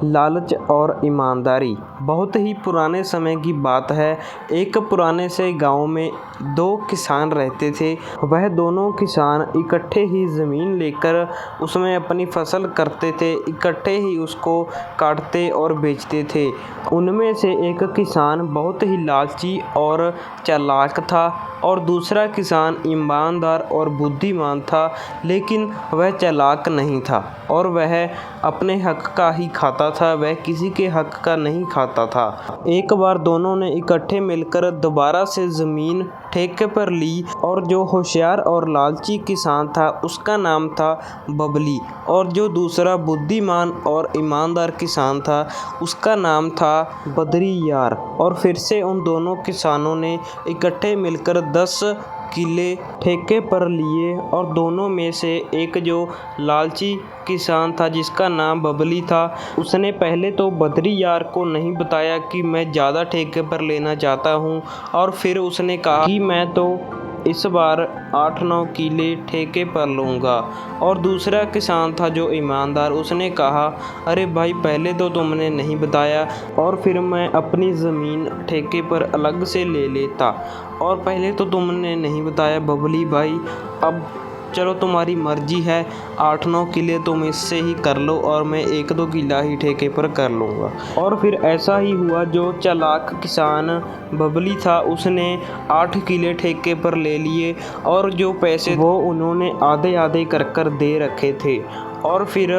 लालच और ईमानदारी। बहुत ही पुराने समय की बात है। एक पुराने से गांव में दो किसान रहते थे। वह दोनों किसान इकट्ठे ही ज़मीन लेकर उसमें अपनी फसल करते थे, इकट्ठे ही उसको काटते और बेचते थे। उनमें से एक किसान बहुत ही लालची और चालाक था और दूसरा किसान ईमानदार और बुद्धिमान था, लेकिन वह चालाक नहीं था और वह अपने हक का ही खाता था, वह किसी के हक का नहीं खाता था। एक बार दोनों ने इकट्ठे मिलकर दोबारा से ज़मीन ठेके पर ली और जो होशियार और लालची किसान था उसका नाम था बबली और जो दूसरा बुद्धिमान और ईमानदार किसान था उसका नाम था बद्रीयार। और फिर से उन दोनों किसानों ने इकट्ठे मिलकर 10 किले ठेके पर लिए और दोनों में से एक जो लालची किसान था जिसका नाम बबली था, उसने पहले तो बद्रीयार को नहीं बताया कि मैं ज़्यादा ठेके पर लेना चाहता हूँ और फिर उसने कहा कि मैं तो इस बार 8-9 किले ठेके पर लूँगा। और दूसरा किसान था जो ईमानदार, उसने कहा अरे भाई पहले तो तुमने नहीं बताया और फिर मैं अपनी ज़मीन ठेके पर अलग से ले लेता, और पहले तो तुमने नहीं बताया बबली भाई। अब चलो तुम्हारी मर्जी है, 8-9 किले तुम इससे ही कर लो और मैं 1-2 किला ही ठेके पर कर लूँगा। और फिर ऐसा ही हुआ। जो चालाक किसान बबली था उसने 8 किले ठेके पर ले लिए और जो पैसे वो उन्होंने आधे आधे कर दे रखे थे। और फिर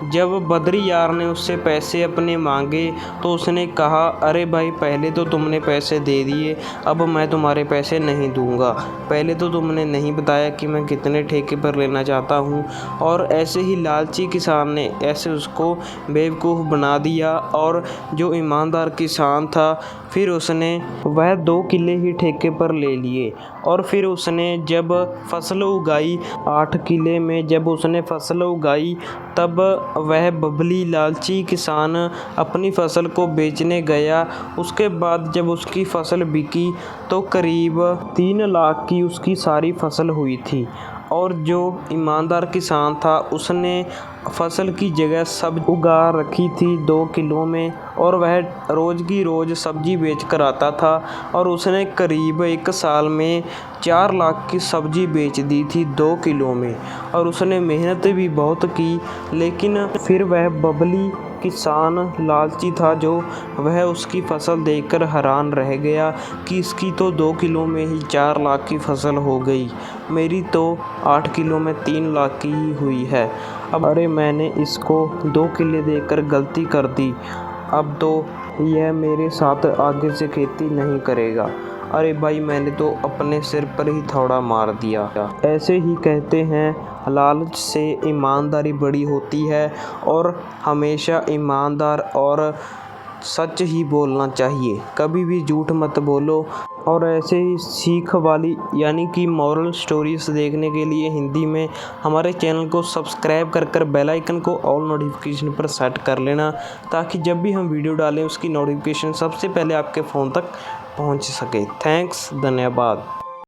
जब बद्रीयार ने उससे पैसे अपने मांगे तो उसने कहा अरे भाई पहले तो तुमने पैसे दे दिए, अब मैं तुम्हारे पैसे नहीं दूंगा। पहले तो तुमने नहीं बताया कि मैं कितने ठेके पर लेना चाहता हूँ। और ऐसे ही लालची किसान ने ऐसे उसको बेवकूफ़ बना दिया और जो ईमानदार किसान था फिर उसने वह 2 किले ही ठेके पर ले लिए। और फिर उसने जब फसल उगाई 8 किले में जब उसने फसल उगाई तब वह बबली लालची किसान अपनी फसल को बेचने गया। उसके बाद जब उसकी फसल बिकी तो करीब 3 लाख की उसकी सारी फसल हुई थी। और जो ईमानदार किसान था उसने फसल की जगह सब्ज़ी उगा रखी थी 2 किलों में और वह रोज़ की रोज़ सब्ज़ी बेच कर आता था और उसने करीब 1 साल में 4 लाख की सब्ज़ी बेच दी थी 2 किलो में। और उसने मेहनत भी बहुत की, लेकिन फिर वह बबली किसान लालची था जो वह उसकी फसल देखकर हैरान रह गया कि इसकी तो 2 किलो में ही 4 लाख की फसल हो गई, मेरी तो 8 किलो में 3 लाख की ही हुई है। अब अरे मैंने इसको 2 किले देकर गलती कर दी, अब तो यह मेरे साथ आगे से खेती नहीं करेगा। अरे भाई मैंने तो अपने सिर पर ही थोड़ा मार दिया। ऐसे ही कहते हैं लालच से ईमानदारी बड़ी होती है और हमेशा ईमानदार और सच ही बोलना चाहिए, कभी भी झूठ मत बोलो। और ऐसे ही सीख वाली यानी कि मॉरल स्टोरीज देखने के लिए हिंदी में हमारे चैनल को सब्सक्राइब कर बेल आइकन को ऑल नोटिफिकेशन पर सेट कर लेना, ताकि जब भी हम वीडियो डालें उसकी नोटिफिकेशन सबसे पहले आपके फ़ोन तक पहुंच सके। थैंक्स, धन्यवाद।